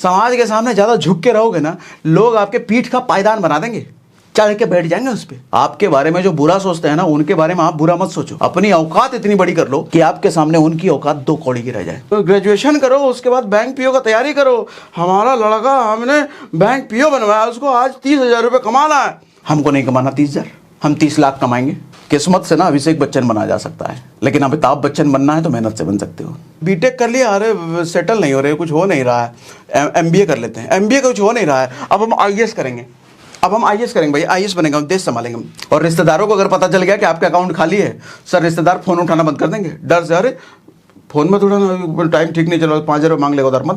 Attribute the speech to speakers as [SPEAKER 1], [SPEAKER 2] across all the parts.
[SPEAKER 1] समाज के सामने ज़्यादा झुक के रहोगे ना, लोग आपके पीठ का पायदान बना देंगे, चढ़ के बैठ जाएंगे उस पे। आपके बारे में जो बुरा सोचते हैं ना, उनके बारे में आप बुरा मत सोचो। अपनी औकात इतनी बड़ी कर लो कि आपके सामने उनकी औकात 2 कौड़ी की रह जाए। तो ग्रेजुएशन करो, उसके बाद बैंक पीओ का तैयारी करो। हमारा लड़का, हमने बैंक पीओ बनवाया, उसको आज 30,000 रुपये कमाना है। हमको नहीं कमाना 30,000, हम 30 लाख कमाएंगे। किस्मत से ना अभिषेक बच्चन बना जा सकता है, लेकिन अमिताभ बच्चन बनना है तो मेहनत से बन सकते हो। बीटेक कर लिया, अरे सेटल नहीं हो रहे, कुछ हो नहीं रहा है, एमबीए कर लेते हैं, एमबीए का कुछ हो नहीं रहा है, अब हम आईएएस करेंगे, अब हम आईएएस करेंगे भाई, आईएएस बनेंगे, हम देश संभालेंगे। और रिश्तेदारों को अगर पता चल गया कि आपका अकाउंट खाली है, सर रिश्तेदार फोन उठाना बंद कर देंगे डर से। अरे फोन मत उठाना, टाइम ठीक नहीं चल रहा, 5,000 मांग लेगा उधर मत।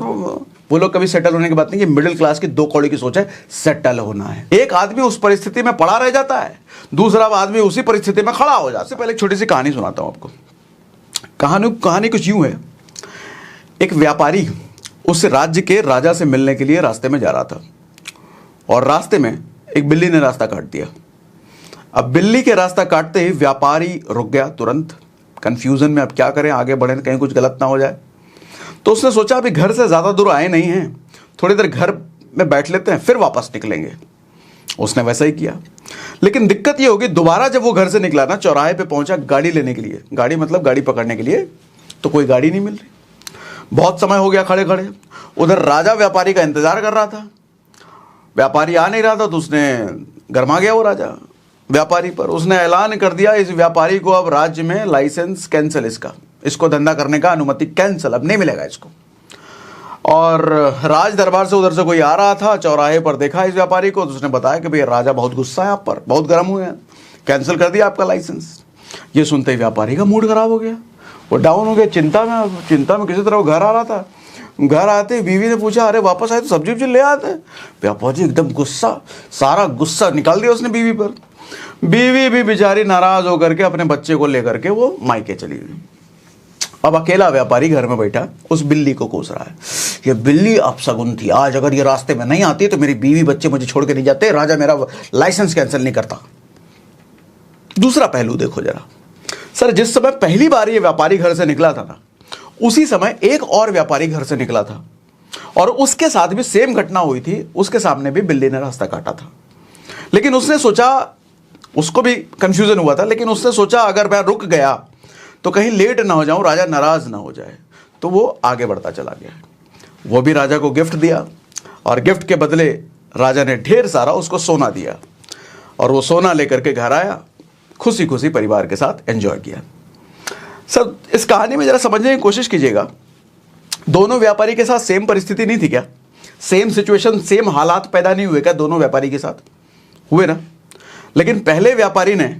[SPEAKER 1] वो लोग कभी सेटल होने की बात नहीं, ये मिडिल क्लास की 2 कौड़ी की सोच है, सेटल होना है। एक आदमी उस परिस्थिति में पड़ा रह जाता है, दूसरा आदमी उसी परिस्थिति में खड़ा हो जाता है। पहले एक छोटी सी कहानी सुनाता हूं आपको। कहानी कुछ यूं है। एक व्यापारी उस राज्य के राजा से मिलने के लिए रास्ते में जा रहा था, और रास्ते में एक बिल्ली ने रास्ता काट दिया। अब बिल्ली के रास्ता काटते ही व्यापारी रुक गया तुरंत, कंफ्यूजन में अब क्या करें, आगे बढ़े कहीं कुछ गलत ना हो जाए। तो उसने सोचा अभी घर से ज़्यादा दूर आए नहीं हैं, थोड़ी देर घर में बैठ लेते हैं, फिर वापस निकलेंगे। उसने वैसा ही किया, लेकिन दिक्कत ये होगी, दोबारा जब वो घर से निकला ना, चौराहे पे पहुंचा गाड़ी लेने के लिए, गाड़ी मतलब गाड़ी पकड़ने के लिए, तो कोई गाड़ी नहीं मिल रही। बहुत समय हो गया खड़े खड़े। उधर राजा व्यापारी का इंतजार कर रहा था, व्यापारी आ नहीं रहा था, तो उसने गरमा गया वो राजा व्यापारी पर। उसने ऐलान कर दिया, इस व्यापारी को अब राज्य में लाइसेंस कैंसिल, इसको धंधा करने का अनुमति कैंसिल, अब नहीं मिलेगा इसको। और राज दरबार से उधर से कोई आ रहा था, चौराहे पर देखा इस व्यापारी को, तो उसने बताया कि भाई राजा बहुत गुस्सा है आप पर, बहुत गर्म हुए हैं, कैंसिल कर दिया आपका लाइसेंस। ये सुनते ही व्यापारी का मूड खराब हो गया, वो डाउन हो गया, चिंता में किसी तरह वो घर आ रहा था। घर आते बीवी ने पूछा, अरे वापस आए तो सब्जी ले आते। व्यापारी एकदम गुस्सा, सारा गुस्सा निकाल दिया उसने बीवी पर। बीवी भी बेचारी नाराज होकर के अपने बच्चे को लेकर के वो मायके चली गई। अब अकेला व्यापारी घर में बैठा उस बिल्ली को कोस रहा है, ये बिल्ली अपशगुन थी, आज अगर ये रास्ते में नहीं आती तो मेरी बीवी बच्चे मुझे छोड़ के नहीं जाते, राजा मेरा लाइसेंस कैंसिल नहीं करता। दूसरा पहलू देखो जरा सर, जिस समय पहली बार ये व्यापारी घर से निकला था ना, उसी समय एक और व्यापारी घर से निकला था, और उसके साथ भी सेम घटना हुई थी, उसके सामने भी बिल्ली ने रास्ता काटा था। लेकिन उसने सोचा, उसको भी कंफ्यूजन हुआ था, लेकिन उसने सोचा अगर मैं रुक गया तो कहीं लेट ना हो जाऊं, राजा नाराज ना हो जाए, तो वो आगे बढ़ता चला गया। वो भी राजा को गिफ्ट दिया, और गिफ्ट के बदले राजा ने ढेर सारा उसको सोना दिया, और वो सोना लेकर के घर आया, खुशी खुशी परिवार के साथ एंजॉय किया। सर इस कहानी में जरा समझने की कोशिश कीजिएगा, दोनों व्यापारी के साथ सेम परिस्थिति नहीं थी क्या? सेम सिचुएशन, सेम हालात पैदा नहीं हुए क्या दोनों व्यापारी के साथ? हुए ना। लेकिन पहले व्यापारी ने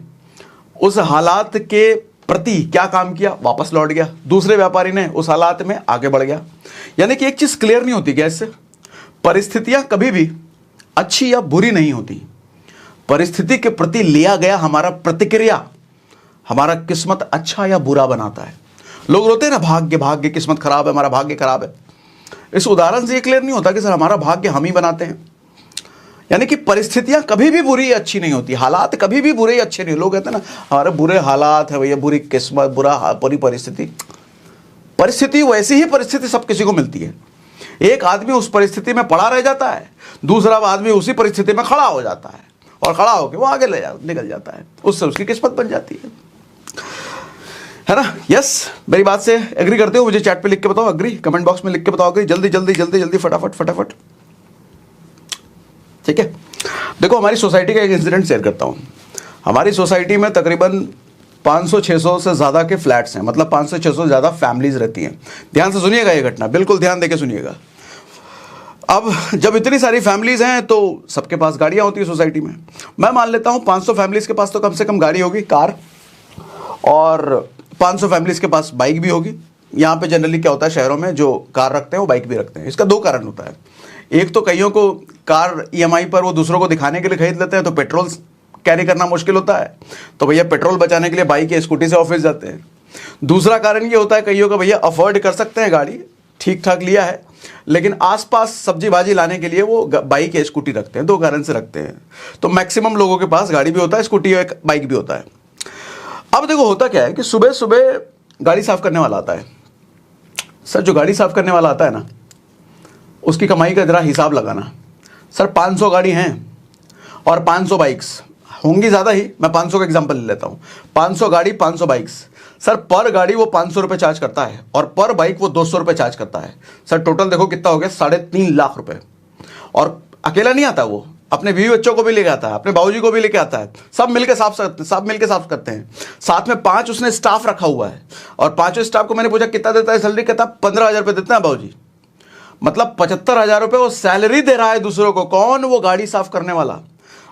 [SPEAKER 1] उस हालात के प्रति क्या काम किया, वापस लौट गया। दूसरे व्यापारी ने उस हालात में आगे बढ़ गया। यानी कि एक चीज क्लियर नहीं होती क्या इससे? परिस्थितियां कभी भी अच्छी या बुरी नहीं होती, परिस्थिति के प्रति लिया गया हमारा प्रतिक्रिया हमारा किस्मत अच्छा या बुरा बनाता है। लोग रोते हैं ना, भाग्य किस्मत खराब है, हमारा भाग्य खराब है। इस उदाहरण से ये क्लियर नहीं होता कि सर हमारा भाग्य हम ही बनाते हैं। यानी कि परिस्थितियां कभी भी बुरी या अच्छी नहीं होती, हालात कभी भी बुरे या अच्छे नहीं। लोग कहते हैं ना हमारे बुरे हालात है भैया, बुरी किस्मत, बुरी परिस्थिति। परिस्थिति वैसी ही परिस्थिति सब किसी को मिलती है। एक आदमी उस परिस्थिति में पड़ा रह जाता है, दूसरा आदमी उसी परिस्थिति में खड़ा हो जाता है, और खड़ा होकर वो आगे निकल जाता है, उससे उसकी किस्मत बन जाती है ना। यस, मेरी बात से एग्री करते हो? मुझे चैट पे लिख के बताओ एग्री, कमेंट बॉक्स में लिख के बताओ एग्री, जल्दी जल्दी जल्दी जल्दी फटाफट। ठीक है, देखो हमारी सोसाइटी का एक इंसिडेंट शेयर करता हूँ। हमारी सोसाइटी में तकरीबन 500-600 से ज़्यादा के फ्लैट्स हैं, मतलब 500 से 600 से ज़्यादा फैमिलीज रहती हैं। ध्यान से सुनिएगा ये घटना, बिल्कुल ध्यान देके सुनिएगा। अब जब इतनी सारी फैमिलीज हैं तो सबके पास गाड़ियाँ होती है सोसाइटी में। मैं मान लेता हूँ 500 फैमिलीज के पास तो कम से कम गाड़ी होगी, कार, और 500 फैमिलीज के पास बाइक भी होगी। यहाँ पे जनरली क्या होता है, शहरों में जो कार रखते हैं वो बाइक भी रखते हैं। इसका 2 कारण होता है। एक तो कईयों को कार ईएमआई पर वो दूसरों को दिखाने के लिए खरीद लेते हैं, तो पेट्रोल कैरी करना मुश्किल होता है, तो भैया पेट्रोल बचाने के लिए बाइक या स्कूटी से ऑफिस जाते हैं। दूसरा कारण ये होता है कईयों का भैया अफोर्ड कर सकते हैं, गाड़ी ठीक ठाक लिया है, लेकिन आसपास सब्जी भाजी लाने के लिए वो बाइक या स्कूटी रखते हैं। 2 कारण से रखते हैं। तो मैक्सिमम लोगों के पास गाड़ी भी होता है, स्कूटी या बाइक भी होता है। अब देखो होता क्या है कि सुबह सुबह गाड़ी साफ करने वाला आता है। सर जो गाड़ी साफ करने वाला आता है ना, उसकी कमाई का जरा हिसाब लगाना। सर 500 गाड़ी हैं और 500 बाइक्स होंगी, ज़्यादा ही, मैं 500 का एग्जांपल ले लेता हूँ। 500 गाड़ी 500 बाइक्स, सर पर गाड़ी वो 500 रुपये चार्ज करता है और पर बाइक वो 200 रुपये चार्ज करता है। सर टोटल देखो कितना हो गया, 3.5 लाख रुपए। और अकेला नहीं आता वो, अपने बीवी बच्चों को भी लेके आता है, अपने बाबूजी को भी लेके आता है, सब मिलके साफ करते हैं। साथ में 5 उसने स्टाफ रखा हुआ है और 5 स्टाफ को मैंने पूछा कितना देता है सैलरी, कहता 15,000 रुपये देते हैं बाबूजी। मतलब 75,000 रुपये वो सैलरी दे रहा है दूसरों को। कौन? वो गाड़ी साफ करने वाला।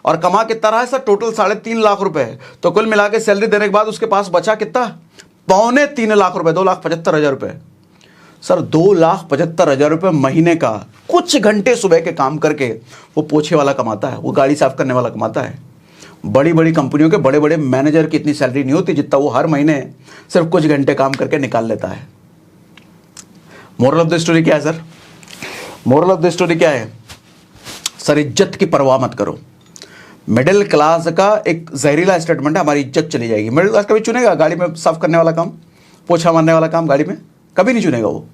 [SPEAKER 1] और कमा कितना रहा है सर? टोटल 3.5 लाख रुपए है। तो कुल मिला के सैलरी देने के बाद उसके पास बचा कितना? 2.25 लाख रुपए, 2,75,000 रुपए। सर 2,75,000 रुपये महीने का कुछ घंटे सुबह के काम करके वो पोछे वाला कमाता है, वो गाड़ी साफ करने वाला कमाता है। बड़ी बड़ी कंपनियों के बड़े बड़े मैनेजर की इतनी सैलरी नहीं होती जितना वो हर महीने सिर्फ कुछ घंटे काम करके निकाल लेता है। मोरल ऑफ द स्टोरी क्या है sir? Moral of the story क्या है सर? इज्जत की परवाह मत करो। मिडिल क्लास का एक जहरीला स्टेटमेंट है, हमारी इज्जत चली जाएगी। मिडिल क्लास कभी चुनेगा गाड़ी में साफ करने वाला काम, पोछा मारने वाला काम? गाड़ी में कभी नहीं चुनेगा वो।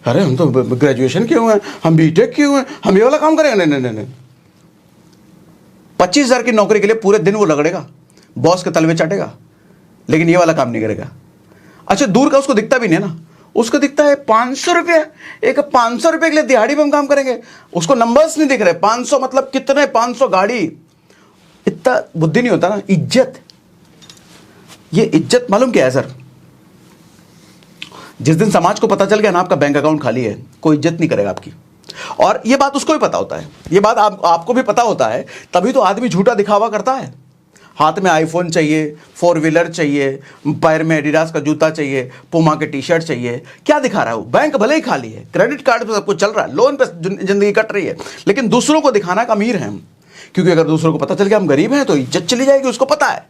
[SPEAKER 1] अरे हम तो ग्रेजुएशन किए हुए हैं, हम बीटेक किए हुए हैं, हम ये वाला काम करेंगे? नहीं नहीं नहीं। 25,000 की नौकरी के लिए पूरे दिन वो रगड़ेगा, बॉस के तलवे चाटेगा, लेकिन ये वाला काम नहीं करेगा। अच्छा दूर का उसको दिखता भी नहीं ना, उसको दिखता है 500 रुपये, एक 500 रुपये के लिए दिहाड़ी में हम काम करेंगे। उसको नंबर्स नहीं दिख रहे, 500 मतलब कितने, 500 गाड़ी, इतना बुद्धि नहीं होता ना। इज्जत, ये इज्जत मालूम क्या है सर? जिस दिन समाज को पता चल गया ना आपका बैंक अकाउंट खाली है, कोई इज्जत नहीं करेगा आपकी। और ये बात उसको भी पता होता है, ये बात आपको भी पता होता है, तभी तो आदमी झूठा दिखावा करता है। हाथ में आईफोन चाहिए, 4 व्हीलर चाहिए, पैर में एडिडास का जूता चाहिए, पुमा के टी शर्ट चाहिए। क्या दिखा रहा है वो? बैंक भले ही खाली है, क्रेडिट कार्ड पे सब कुछ चल रहा है, लोन पे जिंदगी कट रही है, लेकिन दूसरों को दिखाना का अमीर है हम। क्योंकि अगर दूसरों को पता चल गया हम गरीब हैं तो इज्जत चली जाएगी, उसको पता है।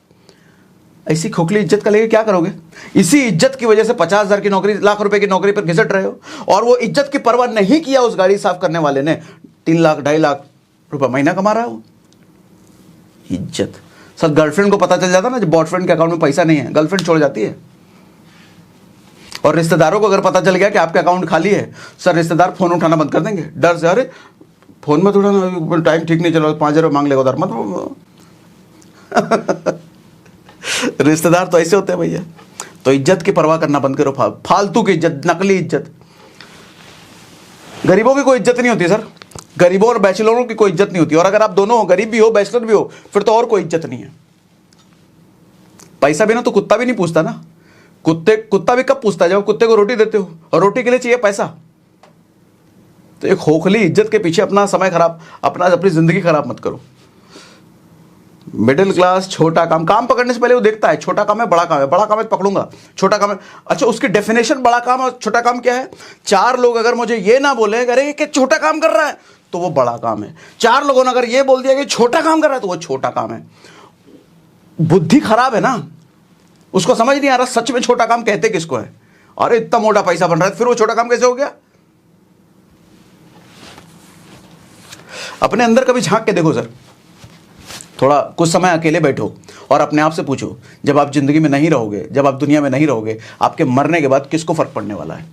[SPEAKER 1] ऐसी खोखली इज्जत का लेके क्या करोगे? इसी इज्जत की वजह से 50,000 की नौकरी, लाख रुपए की नौकरी पर घिसट रहे हो। और वो इज्जत की परवाह नहीं किया उस गाड़ी साफ करने वाले ने, 3 लाख 2.5 लाख रुपए महीना कमा रहा है वो। इज्जत सर, गर्लफ्रेंड को पता चल जाता ना जब बॉयफ्रेंड के अकाउंट में पैसा नहीं है, गर्लफ्रेंड छोड़ जाती है। और रिश्तेदारों को अगर पता चल गया कि आपके अकाउंट खाली है, सर रिश्तेदार फोन उठाना बंद कर देंगे डर से। अरे फोन मत उठाना, टाइम ठीक नहीं चलो, 5,000 रुपये मांग लेगा उधर मत। रिश्तेदार तो ऐसे होते हैं भैया। तो इज्जत की परवाह करना बंद करो, फालतू की इज्जत, नकली इज्जत। गरीबों की कोई इज्जत नहीं होती सर, गरीबों और बैचलरों की कोई इज्जत नहीं होती। और अगर आप दोनों हो, गरीब भी हो बैचलर भी हो, फिर तो और कोई इज्जत नहीं है। पैसा बिना तो कुत्ता भी नहीं पूछता ना। कुत्ता भी कब पूछता है? जब कुत्ते को रोटी देते हो, और रोटी के लिए चाहिए पैसा। तो एक खोखली इज्जत के पीछे अपना समय खराब, अपनी जिंदगी खराब मत करो। मिडिल क्लास छोटा काम पकड़ने से पहले वो देखता है छोटा काम है बड़ा काम है, बड़ा काम है पकड़ूंगा, छोटा काम है। अच्छा उसकी डेफिनेशन बड़ा काम और छोटा काम क्या है? 4 लोग अगर मुझे ये ना बोले अरे कि छोटा काम कर रहा है तो वो बड़ा काम है। 4 लोगों ने अगर ये बोल दिया कि छोटा काम कर रहा है तो वो छोटा काम है। बुद्धि खराब है ना, उसको समझ नहीं आ रहा सच में छोटा काम कहते किसको है। अरे इतना मोटा पैसा बन रहा है, फिर वो छोटा काम कैसे हो गया? अपने अंदर कभी झांक के देखो सर, थोड़ा कुछ समय अकेले बैठो और अपने आप से पूछो, जब आप जिंदगी में नहीं रहोगे, जब आप दुनिया में नहीं रहोगे, आपके मरने के बाद किसको फर्क पड़ने वाला है?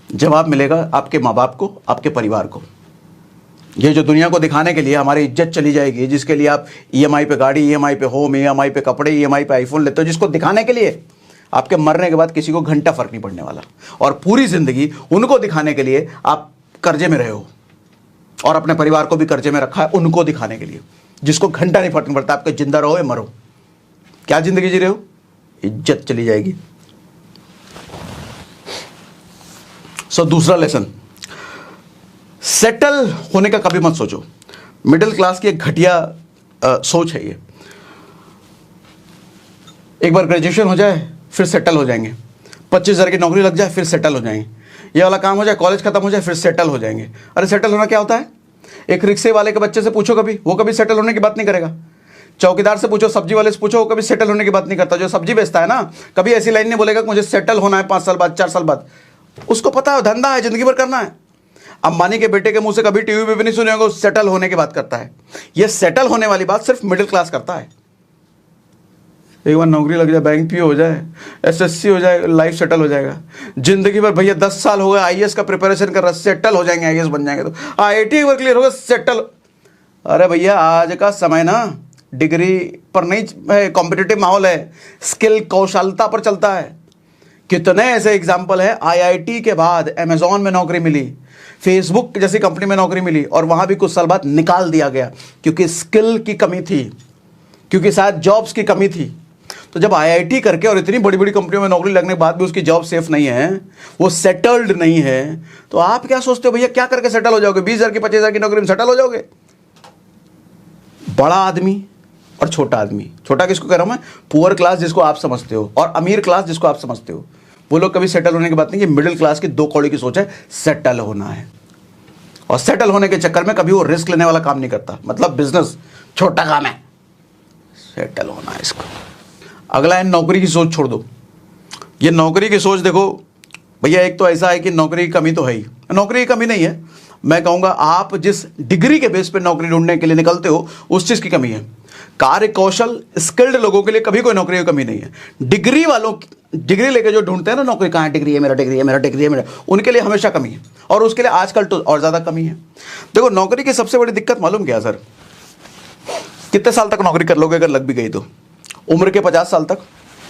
[SPEAKER 1] जवाब मिलेगा आपके माँ बाप को, आपके परिवार को। ये जो दुनिया को दिखाने के लिए हमारी इज्जत चली जाएगी, जिसके लिए आप ईएमआई पे गाड़ी, ईएमआई पे होम, ईएमआई पे कपड़े, ईएमआई पे आईफोन लेते हो, जिसको दिखाने के लिए आपके मरने के बाद किसी को घंटा फर्क नहीं पड़ने वाला। और पूरी जिंदगी उनको दिखाने के लिए आप कर्जे में रहे हो और अपने परिवार को भी कर्जे में रखा है उनको दिखाने के लिए, जिसको घंटा नहीं फर्क पड़ता आपके जिंदा रहो या मरो। क्या जिंदगी जी रहे हो? इज्जत चली जाएगी। दूसरा लेसन, सेटल होने का कभी मत सोचो। मिडिल क्लास की एक घटिया सोच है ये। एक बार ग्रेजुएशन हो जाए फिर सेटल हो जाएंगे, 25,000 की नौकरी लग जाए फिर सेटल हो जाएंगे, ये वाला काम हो जाए, कॉलेज खत्म हो जाए फिर सेटल हो जाएंगे। अरे सेटल होना क्या होता है? एक रिक्शे वाले के बच्चे से पूछो कभी, वो कभी सेटल होने की बात नहीं करेगा। चौकीदार से पूछो, सब्जी वाले से पूछो, वो कभी सेटल होने की बात नहीं करता। जो सब्जी बेचता है ना, कभी ऐसी लाइन नहीं बोलेगा कि मुझे सेटल होना है 5 साल बाद, 4 साल बाद। उसको पता है धंधा है, जिंदगी भर करना है। अंबानी के बेटे के मुंह से कभी टीवी में भी नहीं सुने होंगे सेटल होने की बात करता है। ये सेटल होने वाली बात सिर्फ मिडिल क्लास करता है। एक बार नौकरी लग जाए, बैंक पीओ हो जाए, एसएससी हो जाए, लाइफ सेटल हो जाएगा। जिंदगी भर भैया 10 साल हो गए आईएएस का प्रिपरेशन कर रहा, सेटल हो जाएंगे, आईएएस बन जाएंगे, तो आईआईटी एक बार क्लियर होगा सेटल। अरे भैया आज का समय ना डिग्री पर नहीं है, कॉम्पिटिटिव माहौल है, स्किल कौशलता पर चलता है। कितने ऐसे एग्जाम्पल है, आईआईटी के बाद अमेजॉन में नौकरी मिली, फेसबुक जैसी कंपनी में नौकरी मिली और वहां भी कुछ साल बाद निकाल दिया गया क्योंकि स्किल की कमी थी, क्योंकि शायद जॉब्स की कमी थी। तो जब आईआईटी करके और इतनी बड़ी बड़ी कंपनियों में नौकरी लगने के बाद भी उसकी जॉब सेफ नहीं है, वो सेटल्ड नहीं है, तो आप क्या सोचते हो भैया क्या करके सेटल हो जाओगे? 20,000 की 25,000 की नौकरी में सेटल हो जाओगे? बड़ा आदमी और छोटा आदमी, छोटा किसको कह रहा हूं मैं? पुअर क्लास जिसको आप समझते हो और अमीर क्लास जिसको आप समझते हो, वो लोग कभी सेटल होने की बात नहीं। ये मिडिल क्लास की 2 कौड़ी की सोच है, सेटल होना है। और सेटल होने के चक्कर में कभी वो रिस्क लेने वाला काम नहीं करता, मतलब बिजनेस छोटा काम है, सेटल होना है इसको। अगला है नौकरी की सोच छोड़ दो। ये नौकरी की सोच देखो भैया, एक तो ऐसा है कि नौकरी की कमी तो है ही, नौकरी की कमी नहीं है, मैं कहूंगा आप जिस डिग्री के बेस पे नौकरी ढूंढने के लिए निकलते हो उस चीज की कमी है। कार्य कौशल स्किल्ड लोगों के लिए कभी कोई नौकरी की कमी नहीं है। डिग्री वालों, डिग्री लेके जो ढूंढते हैं ना नौकरी, कहाँ डिग्री है मेरा, डिग्री है मेरा, डिग्री है मेरा, उनके लिए हमेशा कमी है और उसके लिए आजकल तो और ज्यादा कमी है। देखो नौकरी की सबसे बड़ी दिक्कत मालूम क्या सर? कितने साल तक नौकरी कर लोगे अगर लग भी गई तो? उम्र के 50 साल तक,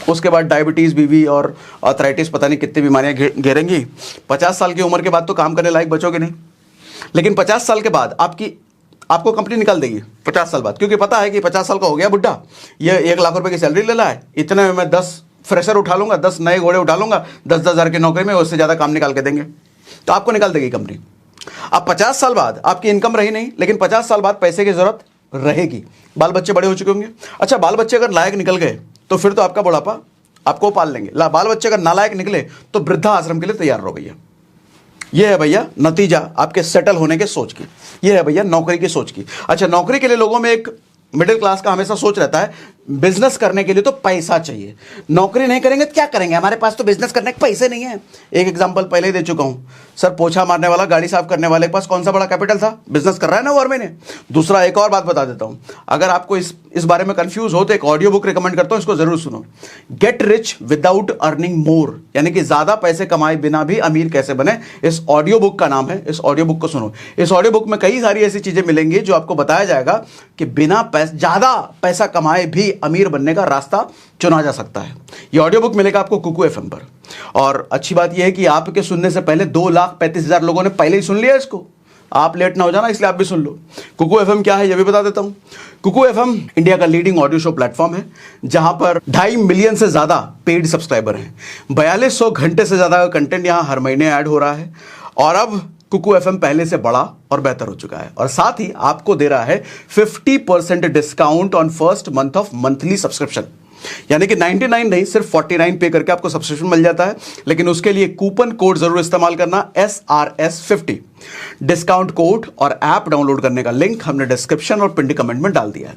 [SPEAKER 1] उसके बाद डायबिटीज, बीवी और आर्थराइटिस, पता नहीं कितनी बीमारियां घेरेंगी। 50 साल की उम्र के बाद तो काम करने लायक बचोगे नहीं। लेकिन 50 साल के बाद आपको कंपनी निकाल देगी 50 साल बाद, क्योंकि पता है कि 50 साल का हो गया बुढ़ा, ये 1 लाख रुपए की सैलरी ले रहा है, इतने में मैं 10 फ्रेशर उठा लूंगा, 10 नए घोड़े उठा लूंगा, 10-10 हज़ार की नौकरी में उससे ज़्यादा काम निकाल के देंगे, तो आपको निकाल देगी कंपनी। अब 50 साल बाद आपकी इनकम रही नहीं, लेकिन 50 साल बाद पैसे की जरूरत रहेगी, बाल बच्चे बड़े हो चुके होंगे। अच्छा, बाल बच्चे अगर लायक निकल गए तो फिर तो आपका बुढ़ापा आपको पाल लेंगे। बाल बच्चे अगर नालायक निकले तो वृद्धा आश्रम के लिए तैयार रहो भैया। ये है भैया नतीजा आपके सेटल होने के सोच की, ये है भैया नौकरी की सोच की। अच्छा, नौकरी के लिए लोगों में एक मिडिल क्लास का हमेशा सोच रहता है, बिजनेस करने के लिए तो पैसा चाहिए, नौकरी नहीं करेंगे तो क्या करेंगे, हमारे पास तो बिजनेस करने के पैसे नहीं है। एक एग्जांपल पहले ही दे चुका हूं सर, पोछा मारने वाला, गाड़ी साफ करने वाले के पास कौन सा बड़ा कैपिटल था? बिजनेस कर रहा है ना वो हर महीने। दूसरा, एक और बात बता देता हूं, अगर आपको इस बारे में कंफ्यूज हो तो एक ऑडियो बुक रिकमेंड करता हूं, इसको जरूर सुनो, get rich without earning more, यानी कि ज्यादा पैसे कमाए बिना भी अमीर कैसे बने, इस ऑडियो बुक का नाम है। इस ऑडियो बुक को सुनो। इस ऑडियो बुक में कई सारी ऐसी चीजें मिलेंगी जो आपको बताया जाएगा कि बिना ज्यादा पैसा कमाए भी अमीर बनने का रास्ता चुना जा सकता है। यह ऑडियो बुक मिलेगा आपको कुकू एफएम पर। और अच्छी बात यह है कि आपके सुनने से पहले 2,35,000 लोगों ने पहले ही सुन लिया इसको। आप लेट ना हो जाना, इसलिए आप भी सुन लो। कुकू एफएम क्या है यह भी बता देता हूं। कुकू एफएम इंडिया का लीडिंग ऑडियो शो प्लेटफॉर्म है, जहां पर 2.5 मिलियन से ज्यादा पेड सब्सक्राइबर हैं। 4200 घंटे से ज्यादा का कंटेंट यहां हर महीने ऐड हो रहा है। और अब कुकू एफएम पहले से बड़ा और बेहतर हो चुका है, और साथ ही आपको दे रहा है 50% discount on first month of monthly subscription. यानी कि 99 नहीं, सिर्फ 49 पे करके आपको सब्सक्रिप्शन मिल जाता है। लेकिन उसके लिए कूपन कोड जरूर इस्तेमाल करना, SRS50 डिस्काउंट कोड, और ऐप डाउनलोड करने का लिंक हमने डिस्क्रिप्शन और पिंड कमेंट में डाल दिया है।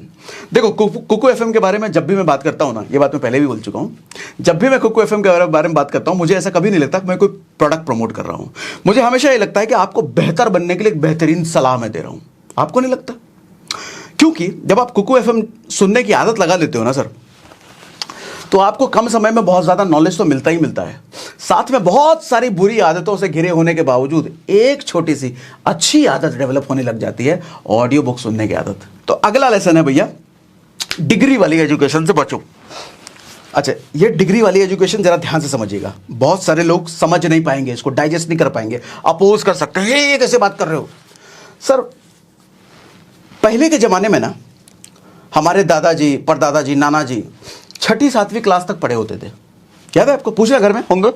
[SPEAKER 1] देखो कुकू एफएम के बारे में जब भी मैं बात करता हूं ना, ये बात मैं पहले भी बोल चुका हूं, जब भी मैं कुकू एफएम के बारे में बात करता हूं, मुझे ऐसा कभी नहीं लगता कि मैं कोई प्रोडक्ट प्रमोट कर रहा हूं। मुझे हमेशा ये लगता है कि आपको बेहतर बनने के लिए एक बेहतरीन सलाह मैं दे रहा हूं। आपको नहीं लगता? क्योंकि जब आप कुकू एफएम सुनने की आदत लगा लेते हो ना सर, तो आपको कम समय में बहुत ज्यादा नॉलेज तो मिलता ही मिलता है, साथ में बहुत सारी बुरी आदतों से घिरे होने के बावजूद एक छोटी सी अच्छी आदत डेवलप होने लग जाती है, ऑडियो बुक सुनने की आदत। तो अगला लेसन है भैया, डिग्री वाली एजुकेशन से बचो। अच्छा, ये डिग्री वाली एजुकेशन जरा ध्यान से समझिएगा। बहुत सारे लोग समझ नहीं पाएंगे, इसको डाइजेस्ट नहीं कर पाएंगे, अपोज कर सकते हैं, ये कैसे बात कर रहे हो सर। पहले के जमाने में ना हमारे दादाजी, परदादाजी, नाना जी 6ठी 7वीं क्लास तक पढ़े होते थे। याद है आपको? पूछना घर में होंगे।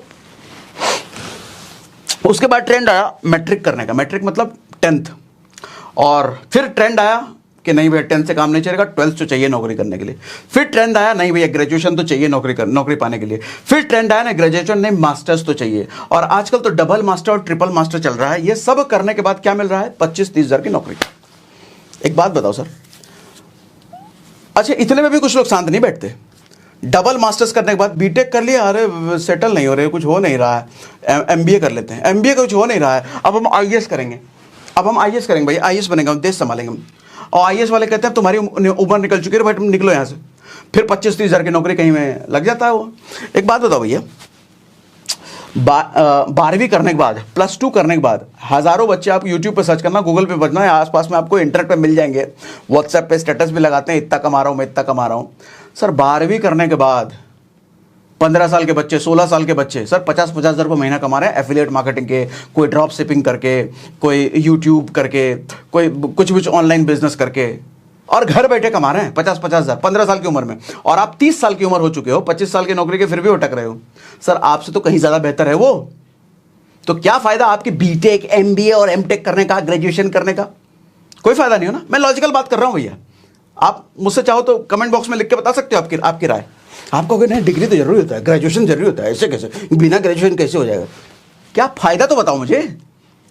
[SPEAKER 1] उसके बाद ट्रेंड आया मैट्रिक करने का, मैट्रिक मतलब 10th, और फिर ट्रेंड आया कि नहीं भैया 10th से काम नहीं चलेगा, 12th तो चाहिए नौकरी करने के लिए। फिर ट्रेंड आया नहीं भैया ग्रेजुएशन तो चाहिए नौकरी पाने के लिए। फिर ट्रेंड आया ना ग्रेजुएशन नहीं मास्टर्स तो चाहिए, और आजकल तो डबल मास्टर और ट्रिपल मास्टर चल रहा है। ये सब करने के बाद क्या मिल रहा है? 25-30 हज़ार की नौकरी। एक बात बताओ सर, अच्छा इतने में भी कुछ लोग शांत नहीं बैठते। डबल मास्टर्स करने के बाद बीटेक कर लिया, अरे सेटल नहीं हो रहे, कुछ हो नहीं रहा है, एमबीए कर लेते हैं, एमबीए का कुछ हो नहीं रहा है, अब हम आईएएस करेंगे, भाई आईएएस बनेंगे, हम देश संभालेंगे हम। और आईएएस वाले कहते हैं तुम्हारी उम्र निकल चुकी है भाई, तुम निकलो यहाँ से। फिर 25-30 हज़ार की नौकरी कहीं में लग जाता है वो। एक बात बताओ भैया, 12वीं करने के बाद, +2 करने के बाद हज़ारों बच्चे, आप यूट्यूब पे सर्च करना, गूगल पे बजना है, आसपास में आपको इंटरनेट पे मिल जाएंगे, व्हाट्सएप पे स्टेटस भी लगाते हैं, इतना कमा रहा हूँ मैं, इतना कमा रहा हूँ। सर 12वीं करने के बाद 15 साल के बच्चे, 16 साल के बच्चे सर 50-50 हज़ार रुपये महीना कमा रहे हैं एफिलिएट मार्केटिंग के, कोई ड्रॉप शिपिंग करके, कोई यूट्यूब करके, कोई कुछ ऑनलाइन बिजनेस करके, और घर बैठे कमा रहे हैं 50-50 हज़ार 15 साल की उम्र में। और आप 30 साल की उम्र हो चुके हो, 25 साल की नौकरी के, फिर भी अटक रहे हो। सर आपसे तो कहीं ज़्यादा बेहतर है वो। तो क्या फ़ायदा आपकी बीटेक, एमबीए और एमटेक करने का, ग्रेजुएशन करने का? कोई फ़ायदा नहीं हो ना। मैं लॉजिकल बात कर रहा हूँ भैया। आप मुझसे चाहो तो कमेंट बॉक्स में लिख के बता सकते हो आपकी राय। आपको नहीं, डिग्री तो जरूरी होता है, ग्रेजुएशन जरूरी होता है, ऐसे कैसे, बिना ग्रेजुएशन कैसे हो जाएगा? क्या फ़ायदा तो बताओ मुझे।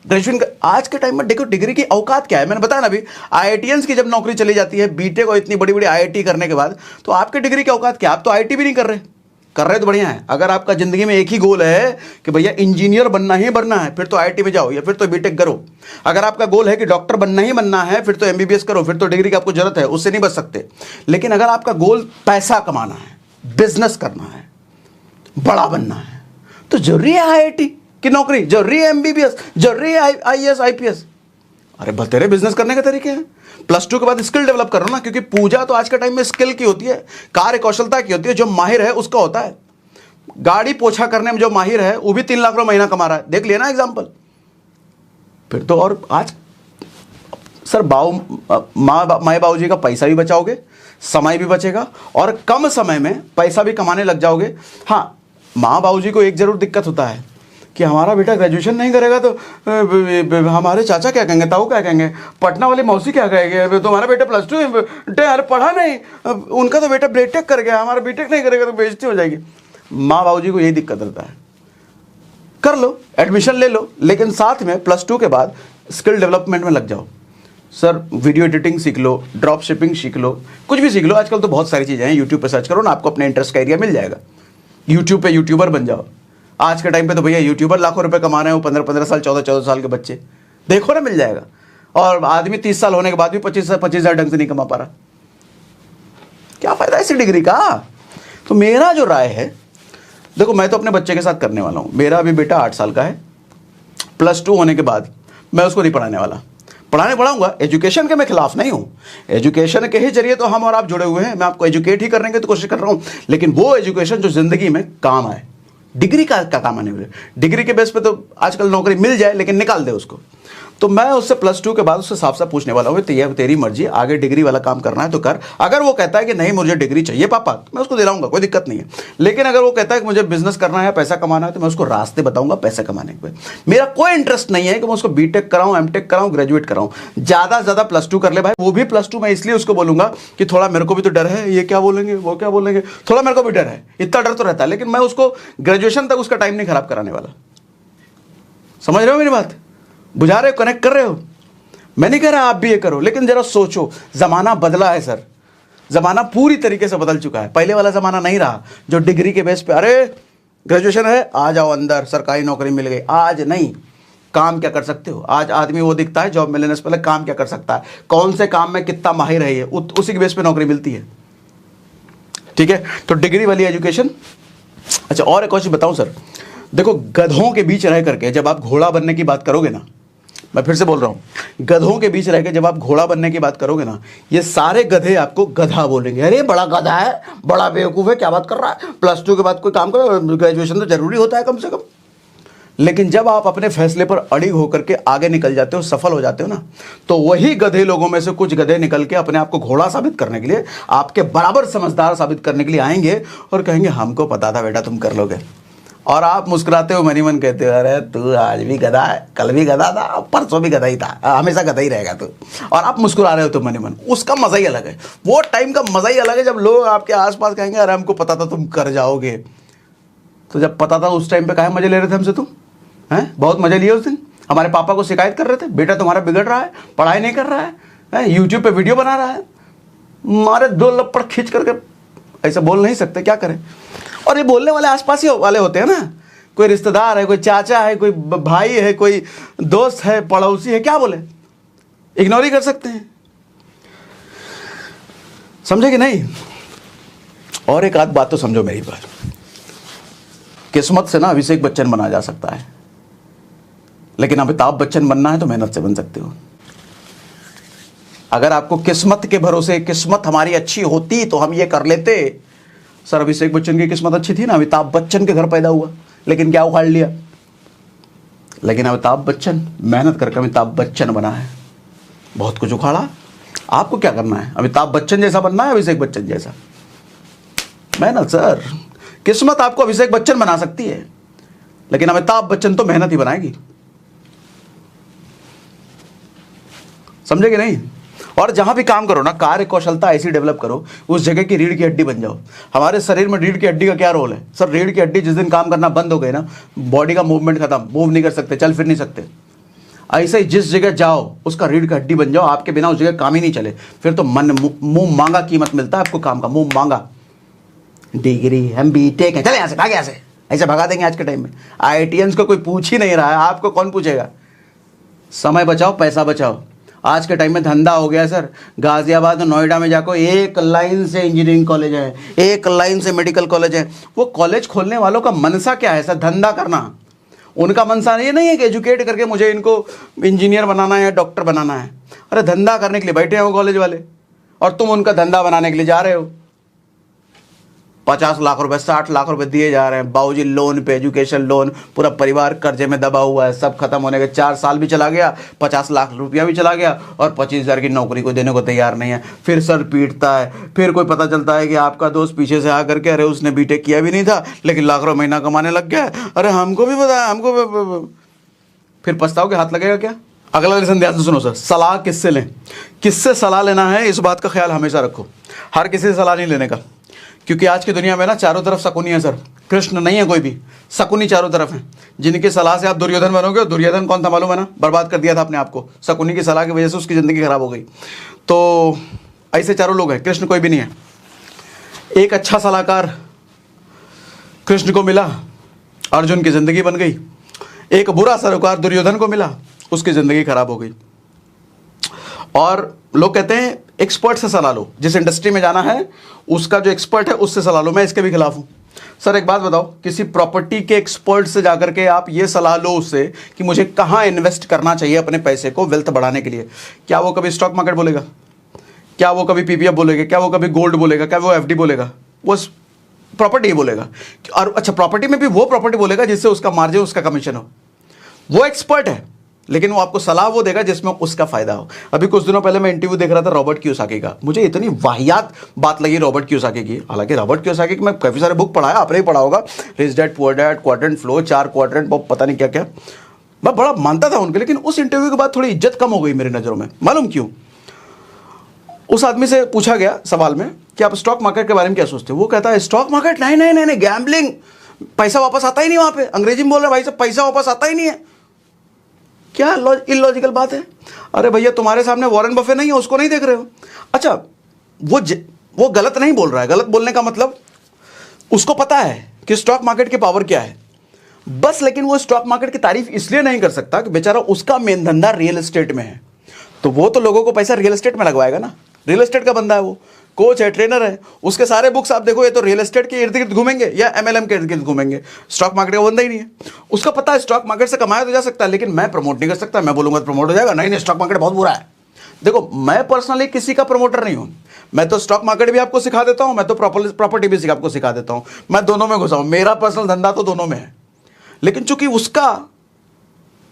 [SPEAKER 1] ग्रेजुएशन का आज के टाइम में देखो, डिग्री की औकात क्या है, मैंने बताया ना अभी। आईआईटीएंस की जब नौकरी चली जाती है बीटेक और इतनी बड़ी बड़ी आईआईटी करने के बाद, तो आपके डिग्री की औकात क्या? आप तो आईआईटी भी नहीं कर रहे तो बढ़िया है। अगर आपका जिंदगी में एक ही गोल है कि भैया इंजीनियर बनना ही बनना है, फिर तो आईआईटी में जाओ या फिर तो बीटेक करो। अगर आपका गोल है कि डॉक्टर बनना ही बनना है, फिर तो एमबीबीएस करो, फिर तो डिग्री की आपको जरूरत है, उससे नहीं बच सकते। लेकिन अगर आपका गोल पैसा कमाना है, बिजनेस करना है, बड़ा बनना है, तो जरूरी है आईआईटी की नौकरी, जरूरी है एमबीबीएस, जरूरी है आईएएस आईपीएस। अरे बतेरे बिजनेस करने के तरीके हैं। +2 के बाद स्किल डेवलप करो ना, क्योंकि पूजा तो आज के टाइम में स्किल की होती है, कार्य कौशलता की होती है। जो माहिर है उसका होता है। गाड़ी पोछा करने में जो माहिर है वो भी 3 लाख रुपए महीना कमा रहा है, देख लिया ना एग्जाम्पल। फिर तो और आज सर माए बाबू जी का पैसा भी बचाओगे, समय भी बचेगा, और कम समय में पैसा भी कमाने लग जाओगे। हाँ, माँ बाबू जी को एक जरूर दिक्कत होता है कि हमारा बेटा ग्रेजुएशन नहीं करेगा तो हमारे चाचा क्या कहेंगे, ताऊ क्या कहेंगे, पटना वाली मौसी क्या कहेंगे, तुम्हारा बेटा +2 अरे पढ़ा नहीं, उनका तो बेटा बीटेक कर गया, हमारा बीटेक नहीं करेगा तो बेइज्जती हो जाएगी। माँ बाबू जी को यही दिक्कत रहता है। कर लो, एडमिशन ले लो, लेकिन साथ में +2 के बाद स्किल डेवलपमेंट में लग जाओ। सर वीडियो एडिटिंग सीख लो, ड्रॉप शिपिंग सीख लो, कुछ भी सीख लो। आजकल तो बहुत सारी चीज़ें हैं, यूट्यूब पे सर्च करो ना, आपको अपने इंटरेस्ट का एरिया मिल जाएगा। यूट्यूब पे यूट्यूबर बन जाओ। आज के टाइम पे तो भैया यूट्यूबर लाखों रुपए कमा रहे हो, 15-15 साल, 14-14 साल के बच्चे, देखो ना, मिल जाएगा। और आदमी 30 साल होने के बाद भी 25 हज़ार ढंग से नहीं कमा पा रहा। क्या फ़ायदा ऐसी डिग्री का? तो मेरा जो राय है, देखो मैं तो अपने बच्चे के साथ करने वाला हूँ। मेरा अभी बेटा 8 साल का है। +2 होने के बाद मैं उसको नहीं पढ़ाने वाला, पढ़ाऊंगा। एजुकेशन के मैं खिलाफ नहीं हूँ, एजुकेशन के ही जरिए तो हम और आप जुड़े हुए हैं। मैं आपको एजुकेट ही करने की तो कोशिश कर रहा हूँ, लेकिन वो एजुकेशन जो जिंदगी में काम आए। डिग्री का काम आने वाले, डिग्री के बेस पे तो आजकल नौकरी मिल जाए लेकिन निकाल दे उसको। तो मैं उससे +2 के बाद उससे साफ साफ पूछने वाला हूँ, तेरी मर्जी, आगे डिग्री वाला काम करना है तो कर। अगर वो कहता है कि नहीं मुझे डिग्री चाहिए पापा, तो मैं उसको दिलाऊंगा, कोई दिक्कत नहीं है। लेकिन अगर वो कहता है कि मुझे बिजनेस करना है, पैसा कमाना है, तो मैं उसको रास्ते बताऊंगा पैसे कमाने के। मेरा कोई इंटरेस्ट नहीं है कि मैं उसको बीटेक कराऊं, एमटेक कराऊं, ग्रेजुएट कराऊं। ज़्यादा से ज़्यादा +2 कर ले भाई, वो भी +2 मैं इसलिए उसको बोलूंगा कि थोड़ा मेरे को भी तो डर है, ये क्या बोलेंगे, वो क्या बोलेंगे, थोड़ा मेरे को भी डर है, इतना डर तो रहता है। लेकिन मैं उसको ग्रेजुएशन तक उसका टाइम नहीं खराब कराने वाला। समझ रहे हो मेरी बात? बुझा रहे हो, कनेक्ट कर रहे हो? मैं नहीं कह रहा आप भी ये करो, लेकिन जरा सोचो, जमाना बदला है सर, जमाना पूरी तरीके से बदल चुका है। पहले वाला जमाना नहीं रहा जो डिग्री के बेस पे, अरे ग्रेजुएशन है आ जाओ अंदर, सरकारी नौकरी मिल गई। आज नहीं, काम क्या कर सकते हो। आज आदमी वो दिखता है जॉब मिलने से पहले काम क्या कर सकता है, कौन से काम में कितना माहिर है, उसी के बेस पे नौकरी मिलती है। ठीक है, तो डिग्री वाली एजुकेशन। अच्छा, और एक और चीज बताऊं सर, देखो गधों के बीच रह करके जब आप घोड़ा बनने की बात करोगे ना, मैं फिर से बोल रहा हूं, गधों के बीच रह के जब आप घोड़ा बनने की बात करोगे ना, ये सारे गधे आपको गधा बोलेंगे। अरे बड़ा गधा है, बड़ा बेवकूफ़ है, क्या बात कर रहा है, +2 के बाद कोई काम करो, ग्रेजुएशन तो जरूरी होता है कम से कम। लेकिन जब आप अपने फैसले पर अड़िग होकर के आगे निकल जाते हो, सफल हो जाते हो ना, तो वही गधे लोगों में से कुछ गधे निकल के अपने आप को घोड़ा साबित करने के लिए, आपके बराबर समझदार साबित करने के लिए आएंगे और कहेंगे हमको पता था बेटा तुम कर लोगे। और आप मुस्कुराते हो, मनी मन कहते हो अरे तू आज भी गधा है, कल भी गधा था, परसों भी गधा ही था, हमेशा गधा ही रहेगा तू। और आप मुस्कुरा रहे हो तो मनी मन, उसका मजा ही अलग है। वो टाइम का मजा ही अलग है जब लोग आपके आसपास कहेंगे अरे हमको पता था तुम कर जाओगे। तो जब पता था उस टाइम पे काहे मजे ले रहे थे हमसे तुम? हैं, बहुत मजे लिए उस दिन। हमारे पापा को शिकायत कर रहे थे, बेटा तुम्हारा बिगड़ रहा है, पढ़ाई नहीं कर रहा है, यूट्यूब पे वीडियो बना रहा है। मारे 2 लपड़ खींच करके, ऐसा बोल नहीं सकते, क्या करें। और ये बोलने वाले आसपास ही वाले होते हैं ना, कोई रिश्तेदार है, कोई चाचा है, कोई भाई है, कोई दोस्त है, पड़ोसी है, क्या बोले, इग्नोर ही कर सकते हैं। समझे कि नहीं? और एक आध बात तो समझो मेरी बात, किस्मत से ना अभिषेक बच्चन बना जा सकता है, लेकिन अमिताभ बच्चन बनना है तो मेहनत से बन सकते हो। अगर आपको किस्मत के भरोसे, किस्मत हमारी अच्छी होती तो हम ये कर लेते। सर अभिषेक बच्चन की किस्मत अच्छी थी ना, अमिताभ बच्चन के घर पैदा हुआ, लेकिन क्या उखाड़ लिया। लेकिन अमिताभ बच्चन मेहनत करके अमिताभ बच्चन बना है, बहुत कुछ उखाड़ा। आपको क्या करना है, अमिताभ बच्चन जैसा बनना है, अभिषेक बच्चन जैसा। मेहनत सर, किस्मत आपको अभिषेक बच्चन बना सकती है, लेकिन अमिताभ बच्चन तो मेहनत ही बनाएगी, समझे कि नहीं। और जहां भी काम करो ना, कार्य कौशलता ऐसी डेवलप करो, उस जगह की रीढ़ की हड्डी बन जाओ। हमारे शरीर में रीढ़ की हड्डी का क्या रोल है सर? रीढ़ की हड्डी जिस दिन काम करना बंद हो गई ना, बॉडी का मूवमेंट खत्म, मूव नहीं कर सकते, चल फिर नहीं सकते। ऐसे ही जिस जगह जाओ उसका रीढ़ की हड्डी बन जाओ, आपके बिना उस जगह काम ही नहीं चले। फिर तो मन मुंह मांगा कीमत मिलता है आपको काम का, मुंह मांगा। डिग्री हम बीटेक है, चले यहाँ से, भाग यहाँ से, ऐसे भगा देंगे आज के टाइम में। IITians को कोई पूछ ही नहीं रहा है, आपको कौन पूछेगा। समय बचाओ, पैसा बचाओ। आज के टाइम में धंधा हो गया सर। गाजियाबाद और नोएडा में जाको एक लाइन से इंजीनियरिंग कॉलेज है, एक लाइन से मेडिकल कॉलेज है। वो कॉलेज खोलने वालों का मनसा क्या है सर? धंधा करना। उनका मनसा ये नहीं है कि एजुकेट करके मुझे इनको इंजीनियर बनाना है, डॉक्टर बनाना है। अरे धंधा करने के लिए बैठे हो कॉलेज वाले, और तुम उनका धंधा बनाने के लिए जा रहे हो। 50 लाख रुपए, 60 लाख रुपए दिए जा रहे हैं बाबूजी लोन पे, एजुकेशन लोन। पूरा परिवार कर्जे में दबा हुआ है। सब खत्म होने के 4 साल भी चला गया, 50 लाख रुपया भी चला गया, और 25,000 की नौकरी को देने को तैयार नहीं है। फिर सर पीटता है, फिर कोई पता चलता है कि आपका दोस्त पीछे से आकर के, अरे उसने बीटेक किया भी नहीं था लेकिन लाख रुपये महीना कमाने लग गया, अरे हमको भी बताया, हमको। फिर पछताओ के हाथ लगेगा क्या? अगला लेसन ध्यान से सुनो सर। सलाह किससे लें? किससे सलाह लेना है इस बात का ख्याल हमेशा रखो। हर किसी से सलाह नहीं लेने का, क्योंकि आज की दुनिया में ना चारों तरफ शकुनी है सर। कृष्ण नहीं है कोई भी, शकुनी चारों तरफ है। जिनकी सलाह से आप दुर्योधन बनोगे, दुर्योधन कौन था मालूम है ना? बर्बाद कर दिया था अपने आप को। शकुनी की सलाह की वजह से उसकी ज़िंदगी खराब हो गई। तो ऐसे चारों लोग हैं, कृष्ण कोई भी नहीं है। एक अच्छा सलाहकार कृष्ण को मिला, अर्जुन की ज़िंदगी बन गई। एक बुरा सलाहकार दुर्योधन को मिला, उसकी ज़िंदगी खराब हो गई। और लोग कहते हैं एक्सपर्ट से सलाह लो, जिस इंडस्ट्री में जाना है उसका जो एक्सपर्ट है उससे सलाह लो। मैं इसके भी खिलाफ हूँ सर। एक बात बताओ, किसी प्रॉपर्टी के एक्सपर्ट से जाकर के आप ये सलाह लो उससे कि मुझे कहाँ इन्वेस्ट करना चाहिए अपने पैसे को वेल्थ बढ़ाने के लिए, क्या वो कभी स्टॉक मार्केट बोलेगा? क्या वो कभी PPF बोलेगा? क्या वो कभी गोल्ड बोलेगा? क्या वो FD बोलेगा? वो प्रॉपर्टी बोलेगा। और अच्छा, प्रॉपर्टी में भी वो प्रॉपर्टी बोलेगा जिससे उसका मार्जिन, उसका कमीशन हो। वो एक्सपर्ट है, लेकिन वो आपको सलाह वो देगा जिसमें उसका फायदा हो। अभी कुछ दिनों पहले मैं इंटरव्यू देख रहा था रॉबर्ट कियोसाकी का। मुझे इतनी वाहियात बात लगी रॉबर्ट कियोसाकी की। हालांकि रॉबर्ट कियोसाकी की मैं काफ़ी सारे बुक पढ़ा है, आपने भी पढ़ा होगा, rich dad poor dad, quadrant flow, 4 quadrant, पता नहीं क्या क्या। मैं बड़ा मानता था उनके, लेकिन उस इंटरव्यू के बाद थोड़ी इज्जत कम हो गई मेरी नज़रों में। मालूम क्यों? उस आदमी से पूछा गया सवाल में कि आप स्टॉक मार्केट के बारे में क्या सोचते हो? वो कहता है स्टॉक मार्केट नहीं नहीं नहीं, गैम्बलिंग, पैसा वापस आता ही नहीं वहाँ पे। अंग्रेजी में बोल रहे भाई साहब, पैसा वापस आता ही नहीं है। क्या इलॉजिकल बात है। अरे भैया तुम्हारे सामने वॉरेन बफे नहीं है, उसको नहीं देख रहे हो? अच्छा, वो गलत नहीं बोल रहा है। गलत बोलने का मतलब उसको पता है कि स्टॉक मार्केट की पावर क्या है बस, लेकिन वो स्टॉक मार्केट की तारीफ इसलिए नहीं कर सकता कि बेचारा उसका मेन धंधा रियल एस्टेट में है। तो वो तो लोगों को पैसा रियल एस्टेट में लगवाएगा ना, रियल एस्टेट का बंदा है, वो कोच है, ट्रेनर है। उसके सारे बुक्स आप देखो, ये तो रियल एस्टेट के इर्द गिर्द घूमेंगे या MLM के इर्द गिर्द घूमेंगे। स्टॉक मार्केट का बंदा ही नहीं है। उसका पता है स्टॉक मार्केट से कमाया तो जा सकता है, लेकिन मैं प्रमोट नहीं कर सकता। मैं बोलूंगा तो प्रमोट हो जाएगा, नहीं नहीं स्टॉक मार्केट बहुत बुरा है। देखो, मैं पर्सनली किसी का प्रमोटर नहीं हूं। मैं तो स्टॉक मार्केट भी आपको सिखा देता हूं, मैं तो प्रॉपर्टी भी आपको सिखा देता हूं। मैं दोनों में घुसा हूं, मेरा पर्सनल धंधा तो दोनों में है। लेकिन चूंकि उसका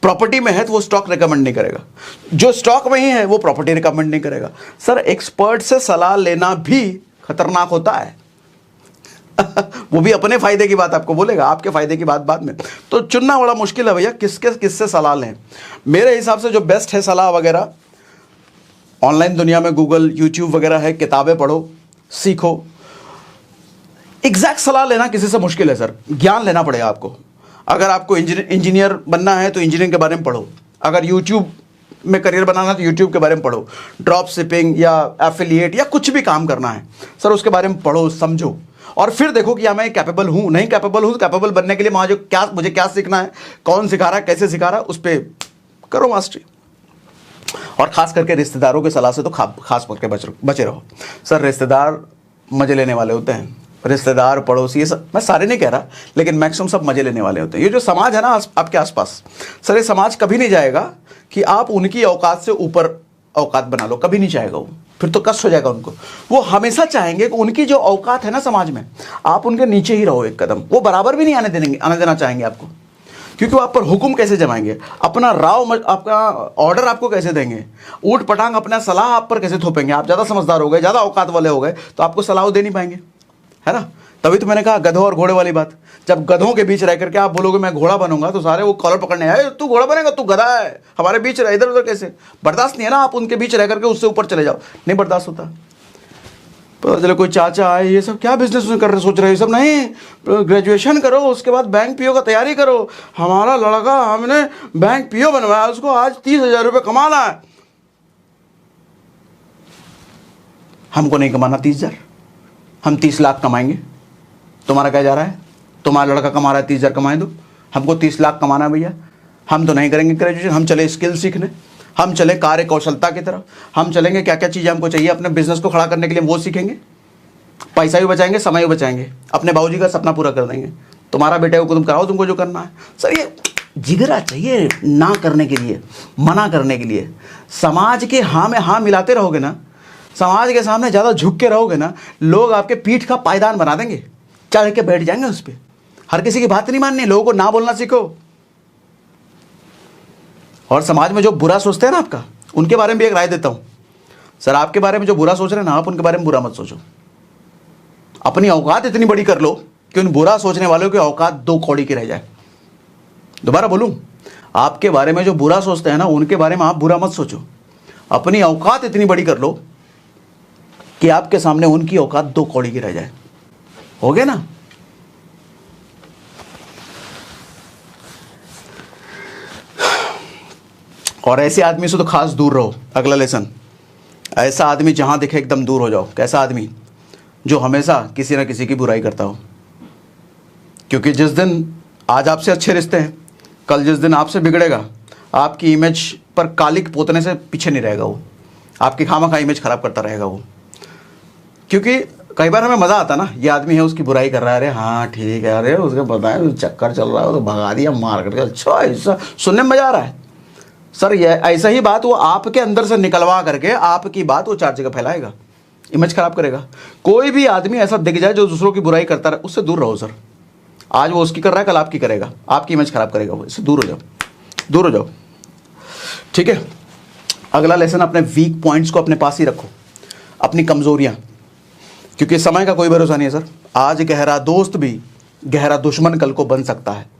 [SPEAKER 1] प्रॉपर्टी में है तो वो स्टॉक रिकमेंड नहीं करेगा, जो स्टॉक में ही है वो प्रॉपर्टी रिकमेंड नहीं करेगा। सर, एक्सपर्ट से सलाह लेना भी खतरनाक होता है। वो भी अपने फायदे की बात आपको बोलेगा, आपके फायदे की बात बाद में। तो चुनना बड़ा मुश्किल है भैया, किससे सलाह लें। मेरे हिसाब से जो बेस्ट है सलाह वगैरह, ऑनलाइन दुनिया में गूगल, यूट्यूब वगैरह है, किताबें पढ़ो, सीखो। एग्जैक्ट सलाह लेना किसी से मुश्किल है सर, ज्ञान लेना पड़ेगा आपको। अगर आपको इंजीनियर बनना है तो इंजीनियरिंग के बारे में पढ़ो। अगर यूट्यूब में करियर बनाना है तो यूट्यूब के बारे में पढ़ो। ड्रॉप शिपिंग या एफिलिएट या कुछ भी काम करना है सर, उसके बारे में पढ़ो, समझो, और फिर देखो कि क्या मैं कैपेबल हूँ, नहीं कैपेबल हूँ। कैपेबल बनने के लिए वहाँ जो मुझे क्या सीखना है, कौन सिखा रहा है, कैसे सिखा रहा है, उस पर करो मास्टरी। और खास करके रिश्तेदारों की सलाह से तो खास करके बचे रहो सर। रिश्तेदार मजे लेने वाले होते हैं, रिश्तेदार, पड़ोसी, ये सब मैं सारे नहीं कह रहा, लेकिन मैक्सिमम सब मजे लेने वाले होते हैं। ये जो समाज है ना आपके आसपास, सर ये समाज कभी नहीं जाएगा कि आप उनकी औकात से ऊपर औकात बना लो, कभी नहीं चाहेगा वो, फिर तो कष्ट हो जाएगा उनको। वो हमेशा चाहेंगे कि उनकी जो औकात है ना समाज में, आप उनके नीचे ही रहो एक कदम, वो बराबर भी नहीं आने देना चाहेंगे आपको, क्योंकि वो आप पर हुक्म कैसे जमाएंगे, अपना आपका ऑर्डर आपको कैसे देंगे, ऊट पटांग अपना सलाह आप पर कैसे थोपेंगे। आप ज़्यादा समझदार हो गए, ज़्यादा औकात वाले हो गए, तो आपको सलाह दे नहीं पाएंगे, है ना। तभी तो मैंने कहा गधों और घोड़े वाली बात। जब गधों के बीच रह करके आप बोलोगे मैं घोड़ा बनूंगा, तो सारे वो कॉलर पकड़ने आए, तू घोड़ा बनेगा, तू गधा है, हमारे बीच रह, इधर उधर कैसे। बर्दाश्त नहीं है ना, आप उनके बीच रह करके उससे ऊपर चले जाओ, नहीं बर्दाश्त होता। पता चले कोई चाचा आए, ये सब क्या बिजनेस कर रहे, सोच रहे हैं सब, नहीं ग्रेजुएशन करो, उसके बाद बैंक पीओ का तैयारी करो। हमारा लड़का, हमने बैंक पीओ बनवाया, उसको आज 30,000 रुपये कमाना है। हमको नहीं कमाना 30,000, हम 30 लाख कमाएंगे। तुम्हारा क्या जा रहा है, तुम्हारा लड़का कमा रहा है 30,000 कमाए दो, हमको 30 लाख कमाना है भैया। हम तो नहीं करेंगे ग्रेजुएशन, हम चले स्किल सीखने, हम चले कार्य कौशलता की तरफ, हम चलेंगे क्या क्या चीज़ें हमको चाहिए अपने बिजनेस को खड़ा करने के लिए, वो सीखेंगे, पैसा भी बचाएंगे, समय भी बचाएंगे, अपने बाबूजी का सपना पूरा कर देंगे। तुम्हारा बेटा को तुम कराओ, तुमको जो करना है। सर ये जिगरा चाहिए ना करने के लिए, मना करने के लिए। समाज के हाँ में हाँ मिलाते रहोगे ना, समाज के सामने ज़्यादा झुक के रहोगे ना, लोग आपके पीठ का पायदान बना देंगे, चढ़ के बैठ जाएंगे उस पर। हर किसी की बात नहीं माननी, लोगों को ना बोलना सीखो। और समाज में जो बुरा सोचते हैं ना आपका, उनके बारे में भी एक राय देता हूं। सर आपके बारे में जो बुरा सोच रहे हैं ना, आप उनके बारे में बुरा मत सोचो। अपनी औकात इतनी बड़ी कर लो कि उन बुरा सोचने वालों की औकात 2 कौड़ी की रह जाए। दोबारा बोलूं, आपके बारे में जो बुरा सोचते हैं ना, उनके बारे में आप बुरा मत सोचो। अपनी औकात इतनी बड़ी कर लो कि आपके सामने उनकी औकात 2 कौड़ी की रह जाए। हो गया ना। और ऐसे आदमी से तो खास दूर रहो। अगला लेसन, ऐसा आदमी जहां दिखे एकदम दूर हो जाओ। कैसा आदमी? जो हमेशा किसी ना किसी की बुराई करता हो। क्योंकि जिस दिन आज आपसे अच्छे रिश्ते हैं, कल जिस दिन आपसे बिगड़ेगा, आपकी इमेज पर कालिक पोतने से पीछे नहीं रहेगा वो, आपकी खामखा इमेज खराब करता रहेगा वो। क्योंकि कई बार हमें मज़ा आता ना, ये आदमी है उसकी बुराई कर रहा है, अरे हाँ ठीक है, अरे उसके बताए चक्कर चल रहा है तो भगा दिया मार करके, अच्छा ऐसा सुनने में मज़ा आ रहा है। सर ये ऐसा ही बात वो आपके अंदर से निकलवा करके आपकी बात वो 4 जगह फैलाएगा, इमेज खराब करेगा। कोई भी आदमी ऐसा दिख जाए जो दूसरों की बुराई करता रहे, उससे दूर रहो सर। आज वो उसकी कर रहा है, कल आपकी करेगा, आपकी इमेज खराब करेगा वो, इससे दूर हो जाओ, दूर हो जाओ। ठीक है। अगला लेसन, अपने वीक पॉइंट्स को अपने पास ही रखो, अपनी कमजोरियां, क्योंकि समय का कोई भरोसा नहीं है सर। आज गहरा दोस्त भी गहरा दुश्मन कल को बन सकता है।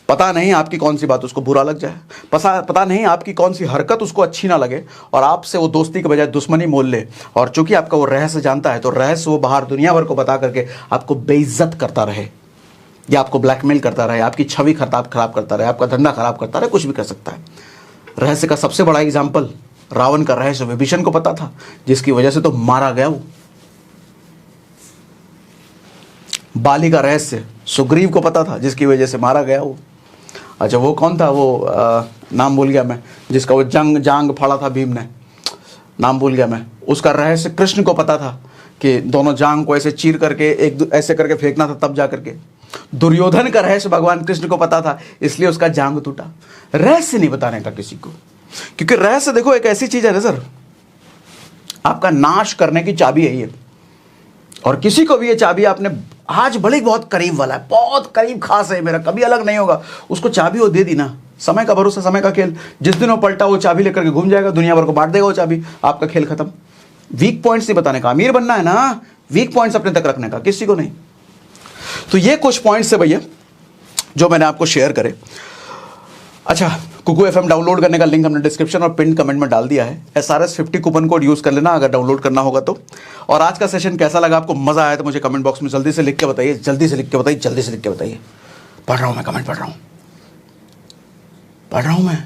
[SPEAKER 1] पता नहीं आपकी कौन सी बात उसको बुरा लग जाए, पता नहीं आपकी कौन सी हरकत उसको अच्छी ना लगे और आपसे वो दोस्ती के बजाय दुश्मनी मोल ले। और चूंकि आपका वो रहस्य जानता है, तो रहस्य वो बाहर दुनिया भर को बता करके आपको बेइज्जत करता रहे, या आपको ब्लैकमेल करता रहे, आपकी छवि खराब करता रहे, आपका धंधा खराब करता रहे, कुछ भी कर सकता है। रहस्य का सबसे बड़ा एग्जाम्पल रावण का रहस्य विभीषण को पता था, जिसकी वजह से तो मारा गया वो। बाली का रहस्य सुग्रीव को पता था, जिसकी वजह से मारा गया वो। अच्छा वो कौन था, वो नाम भूल गया मैं, जिसका वो जांग फाड़ा था भीम ने, नाम भूल गया मैं। उसका रहस्य कृष्ण को पता था कि दोनों जांग को ऐसे चीर करके एक ऐसे करके फेंकना था, तब जा करके। दुर्योधन का रहस्य भगवान कृष्ण को पता था, इसलिए उसका जांग टूटा। रहस्य नहीं बताने का किसी को, क्योंकि रहस्य देखो एक ऐसी चीज है ना सर, आपका नाश करने की चाबी है ये। और किसी को भी ये चाबी आपने आज भले ही बहुत करीब वाला है, बहुत करीब खास है मेरा, कभी अलग नहीं होगा, उसको चाबी वो दे दी ना, समय का भरोसा, समय का खेल। जिस दिन वो पलटा वो चाबी लेकर के घूम जाएगा, दुनिया भर को बांट देगा वो चाबी, आपका खेल खत्म। वीक पॉइंट्स नहीं बताने का, अमीर बनना है ना, वीक पॉइंट्स अपने तक रखने का, किसी को नहीं। तो ये कुछ पॉइंट्स है भैया जो मैंने आपको शेयर करे। अच्छा, कुकू एफएम डाउनलोड करने का लिंक हमने डिस्क्रिप्शन और पिन कमेंट में डाल दिया है। SRS 50 कूपन कोड यूज़ कर लेना अगर डाउनलोड करना होगा तो। और आज का सेशन कैसा लगा आपको, मज़ा आया तो मुझे कमेंट बॉक्स में जल्दी से लिख के बताइए, जल्दी से लिख के बताइए, जल्दी से लिख के बताइए। पढ़ रहा हूँ मैं, कमेंट पढ़ रहा हूँ मैं।